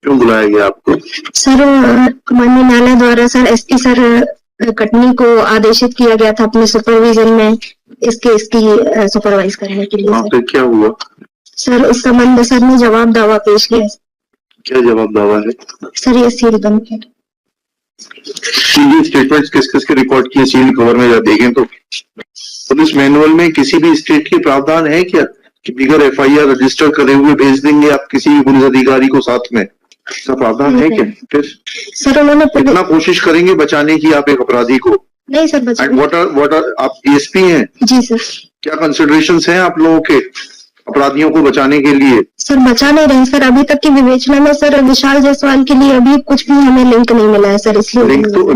क्यों बुलाया गया आपको? सर माननीय न्यायालय द्वारा सर एसपी सर कटनी को आदेशित किया गया था अपने सुपरविजन में इसकी सुपरवाइज करने के लिए। वहाँ पे क्या हुआ सर? इस संबंध में सर ने जवाब दावा पेश किया। क्या जवाब दावा है सर? ये सील बंद है। स्टेटमेंट्स किस किस के रिकॉर्ड किए सील कवर में जब देखें तो पुलिस मैनुअल में किसी भी स्टेट के प्रावधान है क्या कि बिगर एफआईआर रजिस्टर करे हुए भेज देंगे आप किसी भी पुलिस अधिकारी को साथ में? ऐसा प्रावधान है क्या? फिर सर उन्होंने कितना कोशिश करेंगे बचाने की आप एक अपराधी को? नहीं सर व्हाट आर आप डीएसपी हैं? जी सर। क्या कंसिडरेशंस हैं आप लोगों के अपराधियों को बचाने के लिए? सर बचा नहीं रहे सर, अभी तक की विवेचना में सर विशाल जायसवाल के लिए अभी कुछ भी हमें लिंक नहीं मिला है सर, इसलिए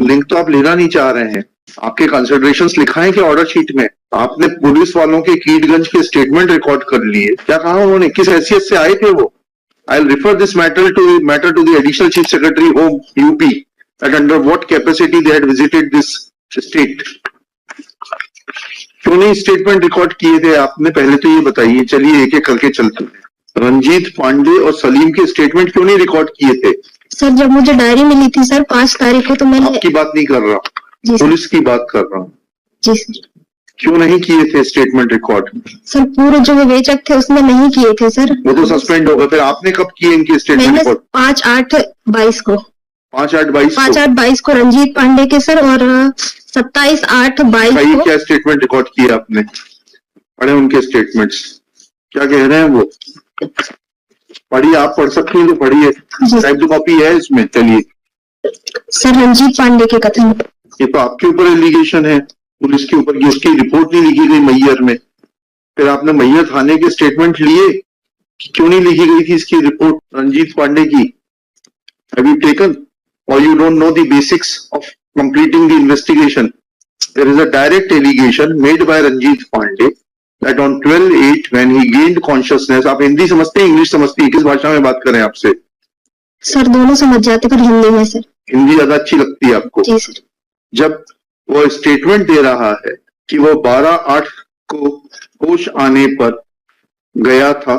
लिंक तो आप लेना नहीं चाह रहे हैं। आपके कंसिडरेशंस लिखा है कि ऑर्डर शीट में? आपने पुलिस वालों के कीटगंज के स्टेटमेंट रिकॉर्ड कर लिए, क्या कहा उन्होंने, किस हैसियत से आए थे वो? I'll refer this matter to the additional chief secretary home UP that under what capacity they had visited this state. क्यों नहीं स्टेटमेंट रिकॉर्ड किए थे आपने? पहले तो ये बताइए। चलिए एक एक करके चलते हैं। रंजीत पांडे और सलीम के स्टेटमेंट क्यों नहीं रिकॉर्ड किए थे? सर जब मुझे डायरी मिली थी सर 5 तारीख को, तो मैंने आपकी बात नहीं कर रहा, पुलिस की बात कर रहा हूँ। जी सर। क्यों नहीं किए थे स्टेटमेंट रिकॉर्ड? सर पूरे जो विवेचक थे उसने नहीं किए थे सर। वो तो सस्पेंड हो गए। फिर आपने कब किए इनके स्टेटमेंट रिकॉर्ड? 5/8/22 को। 5/8/22 को रंजीत पांडे के सर, और 27/8/22 को। क्या स्टेटमेंट रिकॉर्ड किए आपने? पढ़े उनके स्टेटमेंट्स, क्या कह रहे हैं वो? पढ़िए, आप पढ़ सकती हैं तो पढ़िए, टाइप टू कॉपी है इसमें। चलिए सर रंजीत पांडे के कथन, ये तो आपके ऊपर एलिगेशन है, पुलिस के ऊपर की उसकी रिपोर्ट नहीं लिखी गई मैयर में। फिर आपने मैयर थाने के स्टेटमेंट लिए, क्यों नहीं लिखी गई थी इसकी रिपोर्ट रंजीत पांडे की? हैव यू टेकन और you don't know the basics of completing the investigation? There is a direct allegation made by Ranjit Pandey that on 12/8 when he gained consciousness। आप हिंदी समझते हैं, इंग्लिश समझती है? किस भाषा में बात करें आपसे? सर दोनों समझ जाते, पर हिंदी में सर। हिंदी ज्यादा अच्छी लगती है आपको? जी सर। जब वो स्टेटमेंट दे रहा है कि वो 12/8 को होश आने पर गया था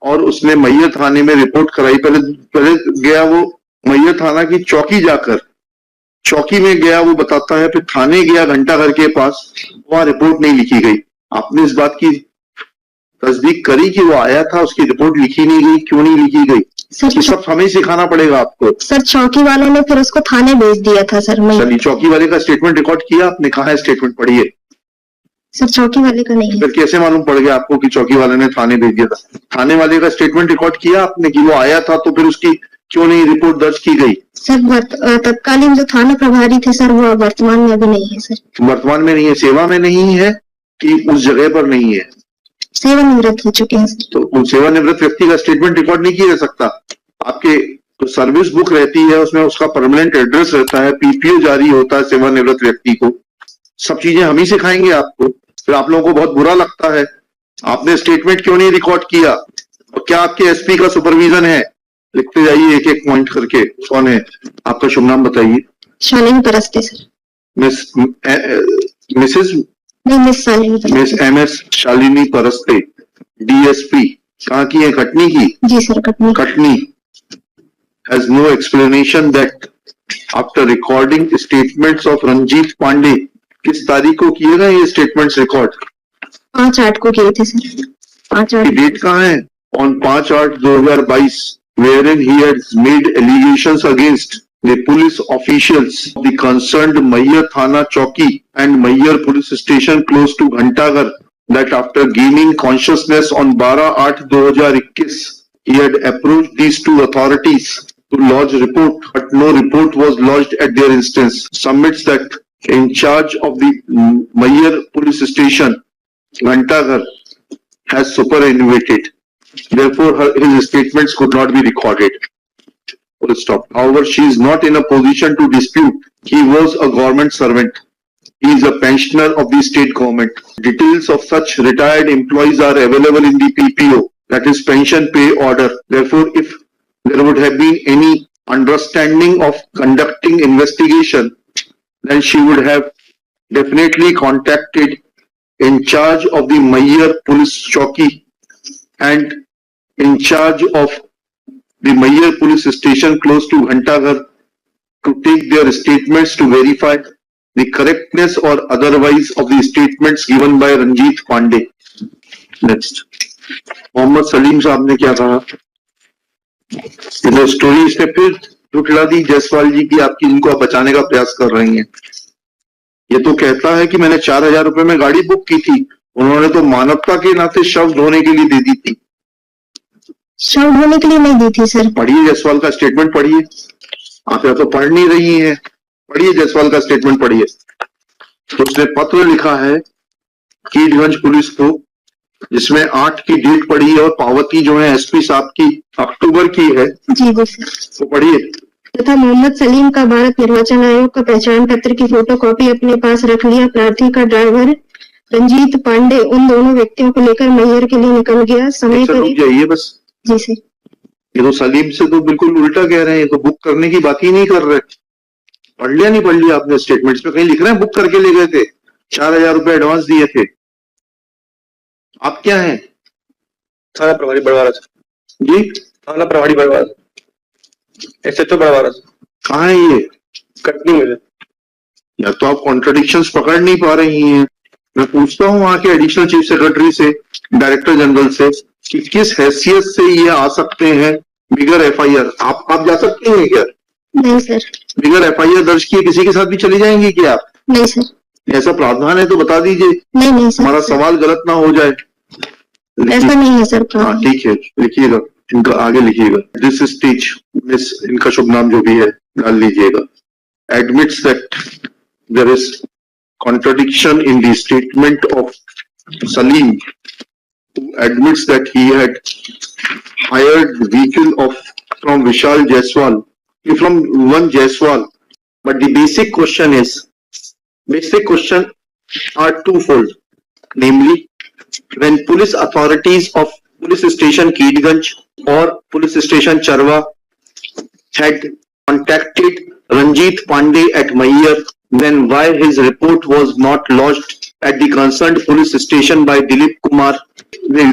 और उसने मैयर थाने में रिपोर्ट कराई। पहले गया वो मैयर थाना की चौकी, जाकर चौकी में गया वो बताता है, फिर थाने गया घंटाघर के पास, वहां रिपोर्ट नहीं लिखी गई। आपने इस बात की तस्दीक करी कि वो आया था, उसकी रिपोर्ट लिखी नहीं गई? क्यों नहीं लिखी गई? ये सब हमें सिखाना पड़ेगा आपको। सर चौकी वालों ने फिर उसको थाने भेज दिया था सर। चलिए चौकी वाले का स्टेटमेंट रिकॉर्ड किया आपने? कहा है स्टेटमेंट? पढ़िए। सर चौकी वाले का नहीं है। फिर कैसे मालूम पड़ गया आपको कि चौकी वाले ने थाने भेज दिया था? थाने वाले का स्टेटमेंट रिकॉर्ड किया आपने कि वो आया था, तो फिर उसकी क्यों नहीं रिपोर्ट दर्ज की गई? सर तत्कालीन जो थाना प्रभारी थे सर, वो वर्तमान में अभी नहीं है सर। वर्तमान में नहीं है? सेवा में नहीं है कि उस जगह पर नहीं है? सेवानिवृत्त हो चुके हैं। तो सेवानिवृत्त व्यक्ति का स्टेटमेंट रिकॉर्ड नहीं किया जा सकता? आपके तो सर्विस बुक रहती है, उसमें उसका परमानेंट एड्रेस रहता है, पीपीओ जारी होता है सेवानिवृत्त व्यक्ति को। सब चीजें हम ही सिखाएंगे आपको। फिर आप लोगों को बहुत बुरा लगता है। आपने स्टेटमेंट क्यों नहीं रिकॉर्ड किया? और क्या आपके एसपी का सुपरविजन है? लिखते जाइए एक एक पॉइंट करके। कौन है आपका? शुभ नाम बताइए। Shalini Paraste sir. Miss MS Shalini Paraste, DSP। कहाँ की है? कटनी की? जी sir Katni. Has no explanation that after recording statements of Ranjit Pandey, किस तारीख को किए गए ये स्टेटमेंट्स रिकॉर्ड? 5/8 को किए थे सर। 5/8 डेट कहाँ है? On 5/8/2022 wherein he has made allegations against the police officials of the concerned Mayyar Thana Chowki and Mayyar police station close to Ghantaghar that after gaining consciousness on 12/8/2021 he had approached these two authorities to lodge report, but no report was lodged at their instance. Submits that in charge of the Mayyar police station Ghantaghar has superannuated. Therefore, his statements could not be recorded. Full stop. However, she is not in a position to dispute. He was a government servant. He is a pensioner of the state government. Details of such retired employees are available in the PPO, that is pension pay order. Therefore, if there would have been any understanding of conducting investigation, then she would have definitely contacted in charge of the Mayyar police chowki and in charge of the Mayyar police station close to Ghantaghar to take their statements to verify the correctness or otherwise of the statements given by Ranjit Pandey. Next. Mohammad Salim साहब ने क्या कहा? ये story इसने फिर झुठला दी जायसवाल जी की, आपकी इनको आप बचाने का प्रयास कर रही हैं। ये तो कहता है कि मैंने 4,000 रुपए में गाड़ी बुक की थी, उन्होंने तो मानवता के नाते शव ढोने के लिए दे दी थी। शव ढोने के लिए नहीं दी थी सर। पढ़िए जायसवाल का स्टेटमेंट पढ़िए, आप या तो पढ़ नहीं रही हैं, पढ़िए जायसवाल का स्टेटमेंट पढ़िए। तो उसने पत्र लिखा है कीटगंज पुलिस को, जिसमें 8 की डेट पड़ी है और पावती जो है एसपी साहब की अक्टूबर की है। जी जी सर। तो पढ़िए। तथा मोहम्मद सलीम का भारत निर्वाचन आयोग का पहचान पत्र की फोटोकॉपी अपने पास रख लिया। प्रार्थी का ड्राइवर रंजीत पांडे उन दोनों व्यक्तियों को लेकर मैयर के लिए निकल गया। समय रुक जाइए बस। जी सर। ये तो सलीम से तो बिल्कुल उल्टा कह रहे हैं, तो बुक करने की बात ही नहीं कर रहे। पढ़ लिया नहीं पढ़ लिया आपने स्टेटमेंट्स में? कहीं लिख रहे हैं बुक करके ले गए थे, 4,000 रुपए एडवांस दिए थे। आप क्या हैं? थाना प्रभारी बड़वारा जी, थाना प्रभारी बड़वारा, एसएचओ बड़वारा। कहाँ है ये? कटनी में। या तो आप कॉन्ट्रडिक्शंस पकड़ नहीं पा रही हैं। मैं पूछता हूँ वहां के एडिशनल चीफ सेक्रेटरी से, डायरेक्टर जनरल से, कि किस हैसियत से ये आ सकते हैं बिगर एफआईआर। आप जा सकते हैं क्या? नहीं सर। बिगर एफआईआर दर्ज किए किसी के साथ भी चली जाएंगी क्या आप? नहीं सर। ऐसा प्रावधान है तो बता दीजिए। नहीं नहीं सर। हमारा सवाल गलत ना हो जाए। ऐसा नहीं है सर। हाँ ठीक है, लिखिएगा, इनका आगे लिखिएगा। दिस स्टेज मिस, इनका शुभ नाम जो भी है डाल लीजिएगा। Admits that there is contradiction in the statement of Salim, who admits that he had hired vehicle from Vishal Jaiswal, from one Jaiswal. But the basic question are twofold. Namely, when police authorities of police station Keedganj or police station Charwa had contacted Ranjit Pandey at Mayyar, then why his report was not lodged at the concerned police station by Dilip Kumar?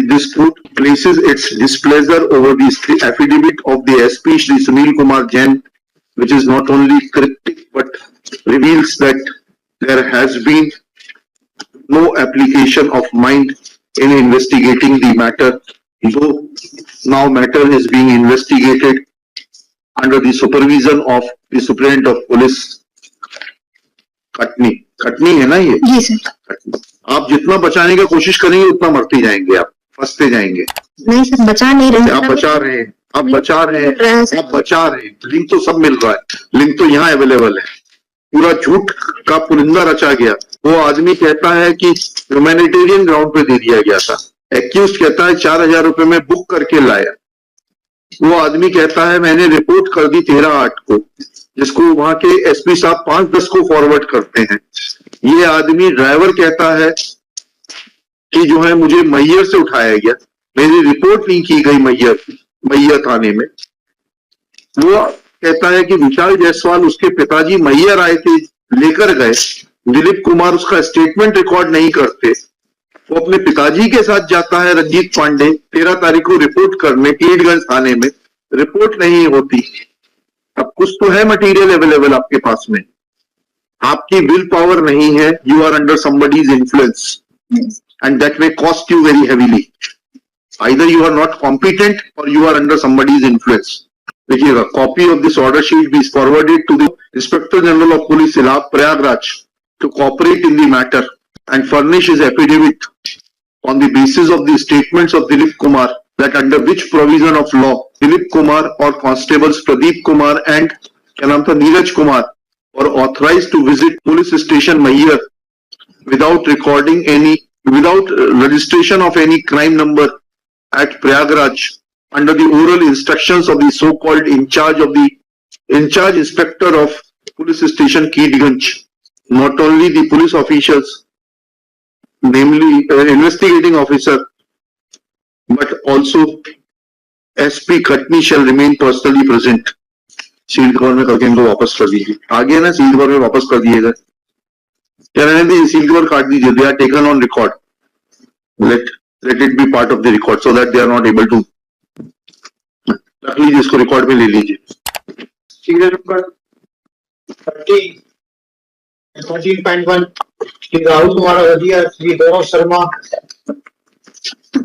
This court places its displeasure over the affidavit of the SP Shri Sunil Kumar Jain, which is not only cryptic but reveals that there has been no application of mind in investigating the matter, though now matter is being investigated under the supervision of the Superintendent of Police. Katni है ना ये? जी sir. आप जितना बचाने की कोशिश करेंगे उतना मरते जाएंगे, आप फंसते जाएंगे। नहीं सर, बचा नहीं रहे। आप बचा रहे हैं, आप बचा रहे हैं, आप बचा रहे हैं। लिंक तो सब मिल रहा है, लिंक तो यहाँ अवेलेबल है। पूरा झूठ का पुलिंदा रचा गया। वो आदमी कहता है कि ह्यूमैनिटेरियन ग्राउंड पे दे दिया गया था। एक्यूज कहता है 4,000 रुपए में बुक करके लाया। वो आदमी कहता है मैंने रिपोर्ट कर दी 13/8 को, जिसको वहां के एसपी साहब 5-10 को फॉरवर्ड करते हैं। ये आदमी ड्राइवर कहता है कि जो है मुझे मैयर से उठाया गया, मेरी रिपोर्ट नहीं की गई मैयर थाने में। वो कहता है कि विशाल जायसवाल उसके पिताजी मैयर आए थे, लेकर गए। दिलीप कुमार उसका स्टेटमेंट रिकॉर्ड नहीं करते। वो अपने पिताजी के साथ जाता है रंजीत पांडे 13 तारीख को रिपोर्ट करने कीटगंज थाने में, रिपोर्ट नहीं होती। अब कुछ तो है मटेरियल अवेलेबल आपके पास में, आपकी विल पावर नहीं है। You are under somebody's influence and that may cost you very heavily. Either you are not competent और you are under somebody's influence. देखिएगा, copy of this order sheet be forwarded to the inspector general of police Prayagraj to cooperate in the matter and furnish his affidavit on the basis of the statements of Dilip Kumar, that under which provision of law Dilip Kumar or constables Pradeep Kumar and क्या नाम था Neeraj Kumar were authorized to visit police station Mayyar without registration of any crime number at Prayagraj under the oral instructions of the so-called in charge inspector of police station Keedganj. Not only the police officials, namely investigating officer, but also SP Khatni shall remain personally present. Sealed cover में करके इनको वापस कर दीजिए। आगे ना sealed cover में वापस कर दिएगा या रहने दीजिए, सील्ड कवर काट दीजिए। They are taken on record. Let it be part of the record so that they are not able to रख लीजिए, इसको रिकॉर्ड में ले लीजिए। सीरियल नंबर 13.1 श्री राहुल कुमार अवधिया, श्री गौरव शर्मा,